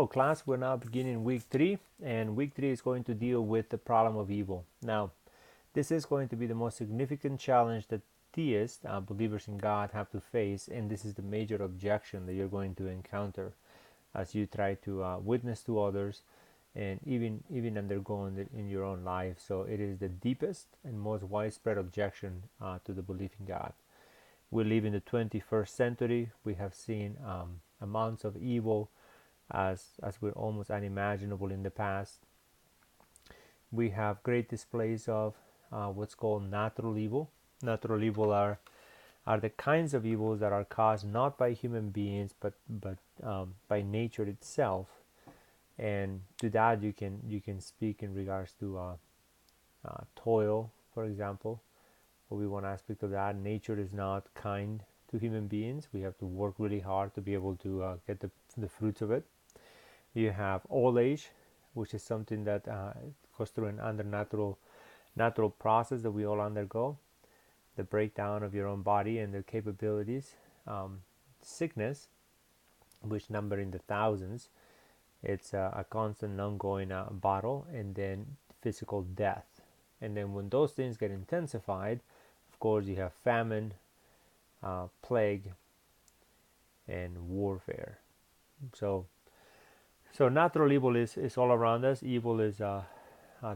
class, we're now beginning week 3, and week 3 is going to deal with the problem of evil. Now, this is going to be the most significant challenge that theists, believers in God, have to face, and this is the major objection that you're going to encounter as you try to witness to others and even undergoing it in your own life. So it is the deepest and most widespread objection to the belief in God. We live in the 21st century. We have seen amounts of evil as were almost unimaginable in the past. We have great displays of what's called natural evil. Natural evil are the kinds of evils that are caused not by human beings but by nature itself. And to that you can speak in regards to toil, for example. Will be one aspect of that. Nature is not kind to human beings. We have to work really hard to be able to get the fruits of it. You have old age, which is something that goes through an natural process that we all undergo, the breakdown of your own body and their capabilities. Sickness, which number in the thousands, it's a constant ongoing battle, and then physical death. And then when those things get intensified, of course you have famine, plague, and warfare. So natural evil is all around us. Evil is the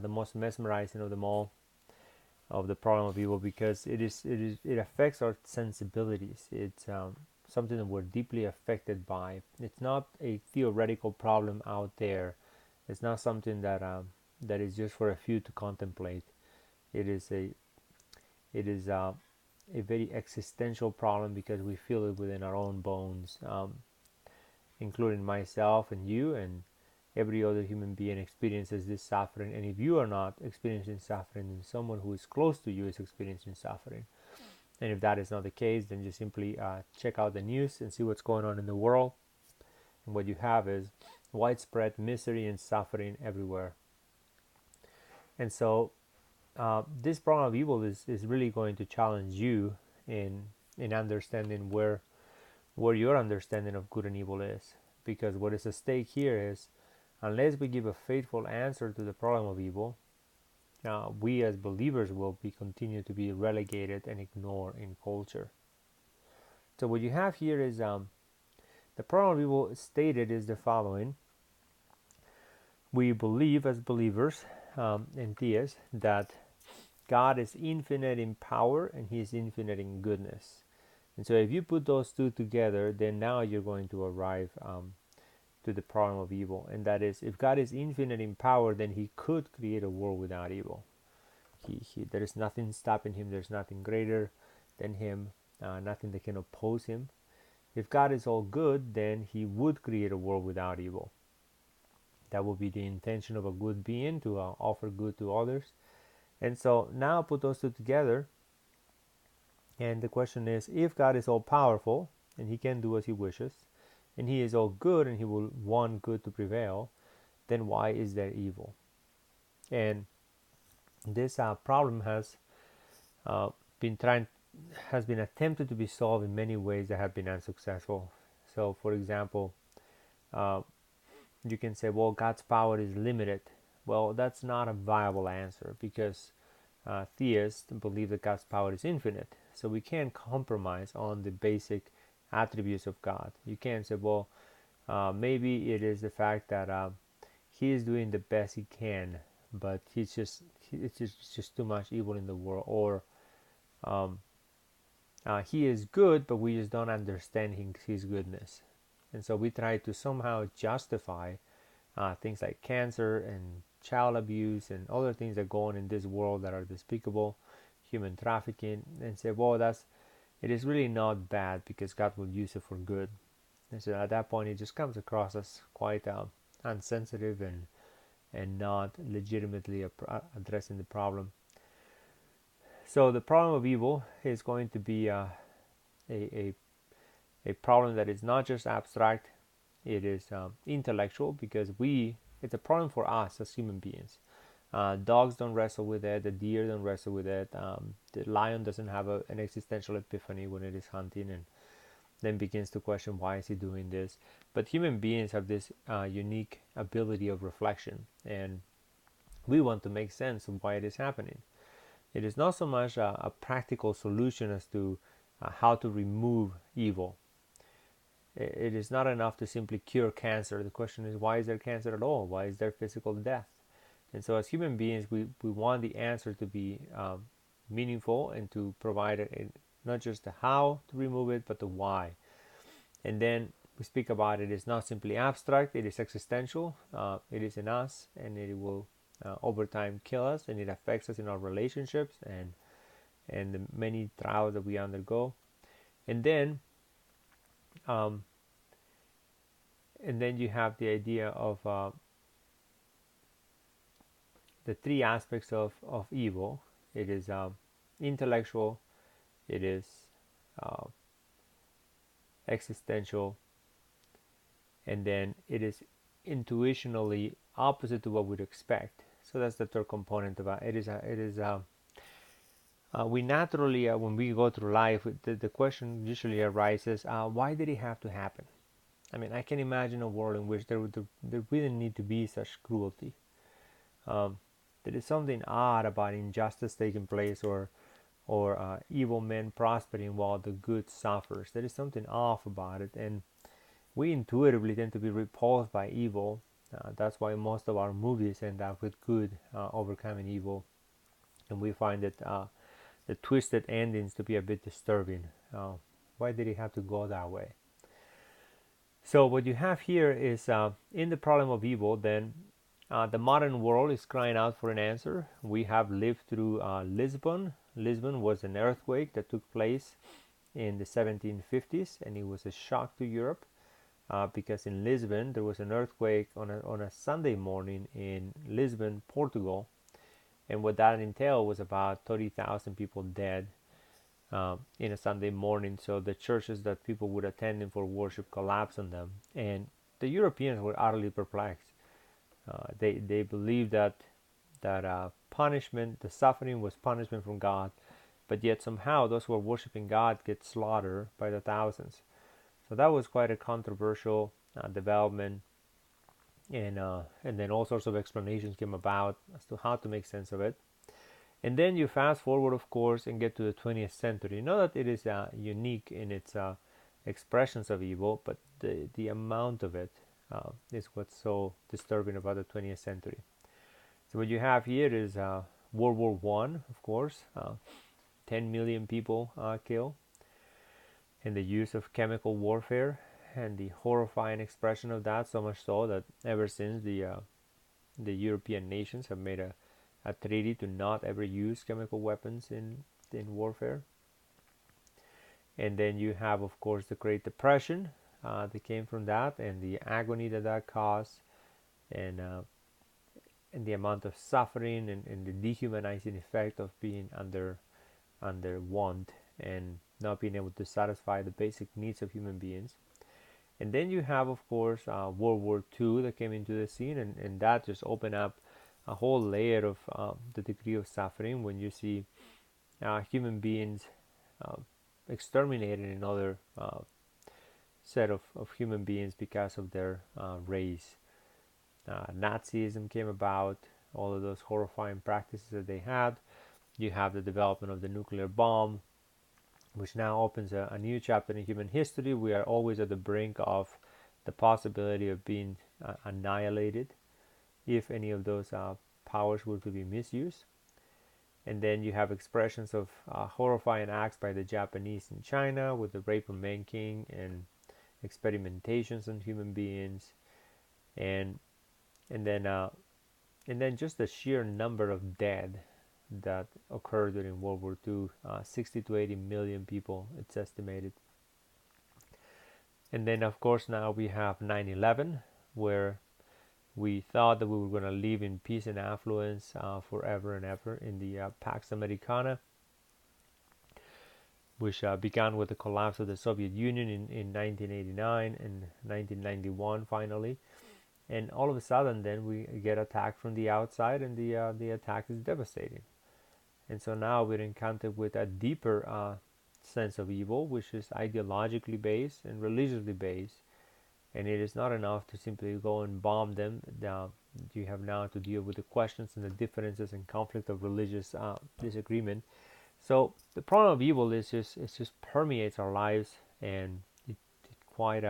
most mesmerizing of them all, of the problem of evil, because it affects our sensibilities. It's something that we're deeply affected by. It's not a theoretical problem out there. It's not something that is just for a few to contemplate. It is a very existential problem because we feel it within our own bones, including myself and you and every other human being experiences this suffering. And if you are not experiencing suffering, then someone who is close to you is experiencing suffering. And if that is not the case, then just simply check out the news and see what's going on in the world. And what you have is widespread misery and suffering everywhere. And so this problem of evil is really going to challenge you in understanding where your understanding of good and evil is. Because what is at stake here is, unless we give a faithful answer to the problem of evil, we as believers will continue to be relegated and ignored in culture. So what you have here is the problem of evil stated is the following. We believe as believers and theists that God is infinite in power and He is infinite in goodness. And so if you put those two together, then now you're going to arrive to the problem of evil. And that is, if God is infinite in power, then He could create a world without evil. There is nothing stopping Him. There's nothing greater than Him, nothing that can oppose Him. If God is all good, then He would create a world without evil. That would be the intention of a good being, to offer good to others. And so now put those two together, and the question is, if God is all powerful and He can do as He wishes, and He is all good and He will want good to prevail, then why is there evil? And this problem has been attempted to be solved in many ways that have been unsuccessful. So, for example, you can say, well, God's power is limited. Well, that's not a viable answer, because theists believe that God's power is infinite. So we can't compromise on the basic attributes of God. You can't say, well, maybe it is the fact that He is doing the best He can, but it's just too much evil in the world, or He is good, but we just don't understand His goodness. And so we try to somehow justify things like cancer and child abuse and other things that go on in this world that are despicable, human trafficking, and say, well, it is really not bad because God will use it for good. And so at that point, it just comes across as quite unsensitive and not legitimately addressing the problem. So the problem of evil is going to be a problem that is not just abstract. It is intellectual, because it's a problem for us as human beings. Dogs don't wrestle with it. The deer don't wrestle with it. The lion doesn't have an existential epiphany when it is hunting, then begins to question why is he doing this. But human beings have this unique ability of reflection, and we want to make sense of why it is happening. It is not so much a practical solution as to how to remove evil. It is not enough to simply cure cancer. The question is, why is there cancer at all? Why is there physical death? And so as human beings, we want the answer to be meaningful and to provide not just the how to remove it, but the why. And then we speak about it is not simply abstract, it is existential. It is in us, and it will over time kill us, and it affects us in our relationships and the many trials that we undergo. And then um, you have the idea of the three aspects of evil. It is intellectual, it is uh, existential, and then it is intuitionally opposite to what we'd expect. So that's the third component of it. We naturally, when we go through life, the question usually arises, why did it have to happen? I mean, I can imagine a world in which there wouldn't need to be such cruelty. Um, there is something odd about injustice taking place, or evil men prospering while the good suffers. There is something off about it, and we intuitively tend to be repulsed by evil. That's why most of our movies end up with good overcoming evil, and we find that the twisted endings to be a bit disturbing. Why did it have to go that way? So what you have here is in the problem of evil, then the modern world is crying out for an answer. We have lived through Lisbon. Lisbon was an earthquake that took place in the 1750s, and it was a shock to Europe because in Lisbon there was an earthquake on a Sunday morning in Lisbon, Portugal, and what that entailed was about 30,000 people dead in a Sunday morning. So the churches that people would attend for worship collapsed on them, and the Europeans were utterly perplexed. They believed that punishment, the suffering, was punishment from God, but yet somehow those who are worshiping God get slaughtered by the thousands. So that was quite a controversial development, and then all sorts of explanations came about as to how to make sense of it. And then you fast forward, of course, and get to the 20th century. Not that it is unique in its expressions of evil, but the amount of it is what's so disturbing about the 20th century. So what you have here is World War One, of course, 10 million people killed, and the use of chemical warfare and the horrifying expression of that. So much so that ever since the European nations have made a treaty to not ever use chemical weapons in warfare. And then you have, of course, the Great Depression that came from that, and the agony that caused, and the amount of suffering, and the dehumanizing effect of being under want and not being able to satisfy the basic needs of human beings. And then you have, of course, World War II that came into the scene, and that just opened up a whole layer of the degree of suffering when you see human beings uh, exterminated another set of human beings because of their race. Nazism came about, all of those horrifying practices that they had. You have the development of the nuclear bomb, which now opens a new chapter in human history. We are always at the brink of the possibility of being annihilated if any of those powers were to be misused. And then you have expressions of horrifying acts by the Japanese in China with the rape of Nanking and experimentations on human beings, and and then just the sheer number of dead that occurred during World War II, 60 to 80 million people, it's estimated. And then, of course, now we have 9/11, where we thought that we were going to live in peace and affluence forever and ever in the Pax Americana, which began with the collapse of the Soviet Union in 1989 and 1991 finally. And all of a sudden, then we get attacked from the outside, and the attack is devastating. And so now we're encountered with a deeper sense of evil, which is ideologically based and religiously based. And it is not enough to simply go and bomb them. Now, you have now to deal with the questions and the differences and conflict of religious disagreement. So the problem of evil is just it just permeates our lives, and it quite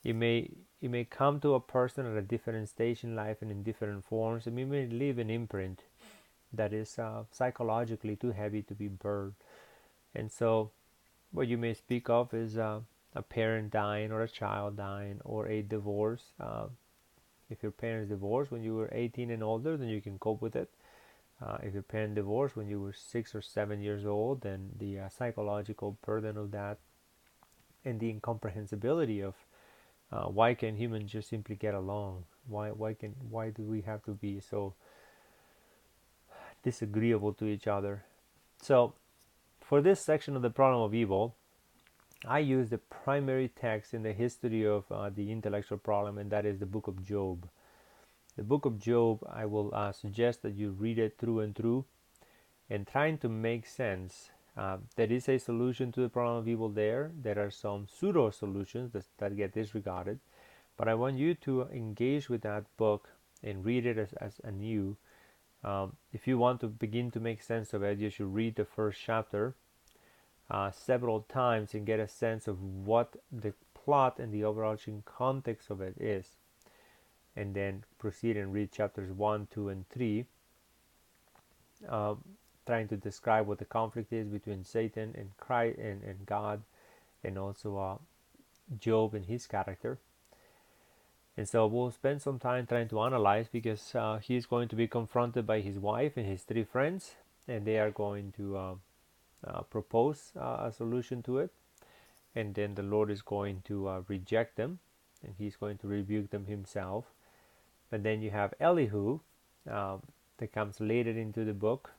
you may you may come to a person at a different stage in life and in different forms, and you may leave an imprint that is psychologically too heavy to be burned. And so, what you may speak of is a parent dying, or a child dying, or a divorce. If your parents divorced when you were 18 and older, then you can cope with it. If your parent divorced when you were 6 or 7 years old, then the psychological burden of that and the incomprehensibility of why can humans just simply get along? Why do we have to be so disagreeable to each other? So, for this section of the problem of evil, I use the primary text in the history of the intellectual problem, and that is the book of Job. The book of Job, I will suggest that you read it through and through, and trying to make sense. There is a solution to the problem of evil there. There are some pseudo solutions that get disregarded, but I want you to engage with that book and read it as anew. If you want to begin to make sense of it, you should read the first chapter several times and get a sense of what the plot and the overarching context of it is, and then proceed and read chapters 1, 2, and 3, trying to describe what the conflict is between Satan and Christ and God, and also Job and his character. And so we'll spend some time trying to analyze, because he's going to be confronted by his wife and his 3 friends, and they are going to propose a solution to it, and then the Lord is going to reject them, and he's going to rebuke them himself. But then you have Elihu that comes later into the book,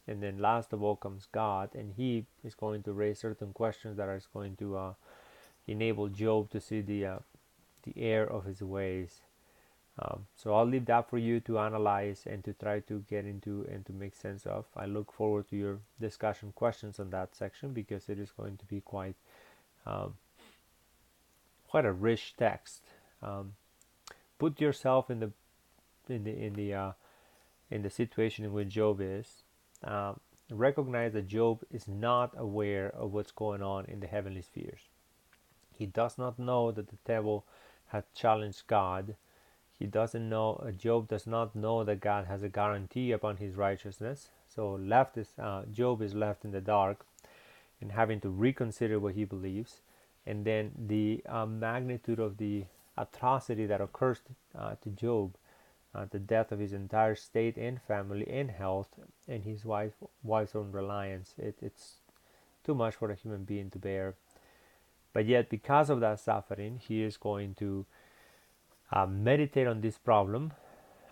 and then last of all comes God, and he is going to raise certain questions that are going to enable Job to see the error of his ways. So I'll leave that for you to analyze and to try to get into and to make sense of. I look forward to your discussion questions on that section, because it is going to be quite a rich text. Put yourself in the situation in which Job is. Recognize that Job is not aware of what's going on in the heavenly spheres. He does not know that the devil had challenged God. He doesn't know. Job does not know that God has a guarantee upon his righteousness. So Job is left in the dark and having to reconsider what he believes. And then the magnitude of the atrocity that occurs to Job, the death of his entire state and family and health, and his wife's own reliance. It's too much for a human being to bear. But yet, because of that suffering, he is going to meditate on this problem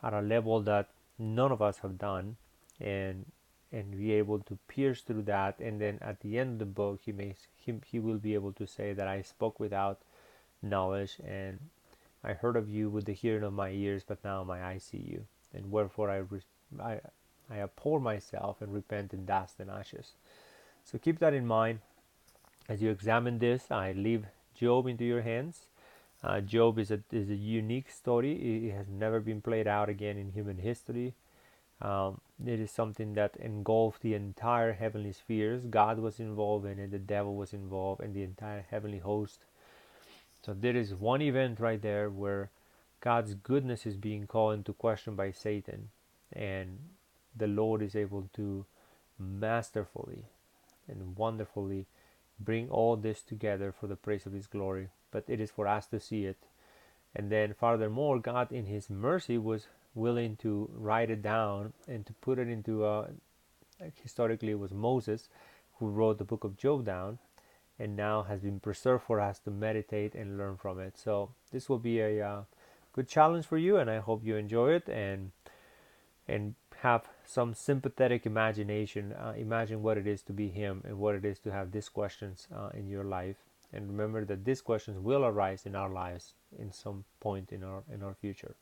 at a level that none of us have done, and be able to pierce through that. And then at the end of the book, he will be able to say that I spoke without knowledge, and I heard of you with the hearing of my ears, but now my eyes see you, and wherefore I abhor myself and repent in dust and ashes. So keep that in mind as you examine this. I leave Job into your hands. Job is a unique story. It has never been played out again in human history. It is something that engulfed the entire heavenly spheres. God was involved in it, the devil was involved, and the entire heavenly host. So there is one event right there where God's goodness is being called into question by Satan, and the Lord is able to masterfully and wonderfully bring all this together for the praise of his glory. But it is for us to see it. And then furthermore, God in his mercy was willing to write it down and to put it into historically it was Moses who wrote the book of Job down, and now has been preserved for us to meditate and learn from it. So this will be a good challenge for you, and I hope you enjoy it and have some sympathetic imagination. Imagine what it is to be him and what it is to have these questions in your life. And remember that these questions will arise in our lives in some point in our future,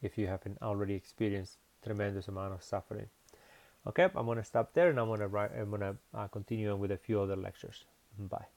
if you haven't already experienced tremendous amount of suffering. Okay, I'm gonna stop there, and I'm gonna continue on with a few other lectures. Bye.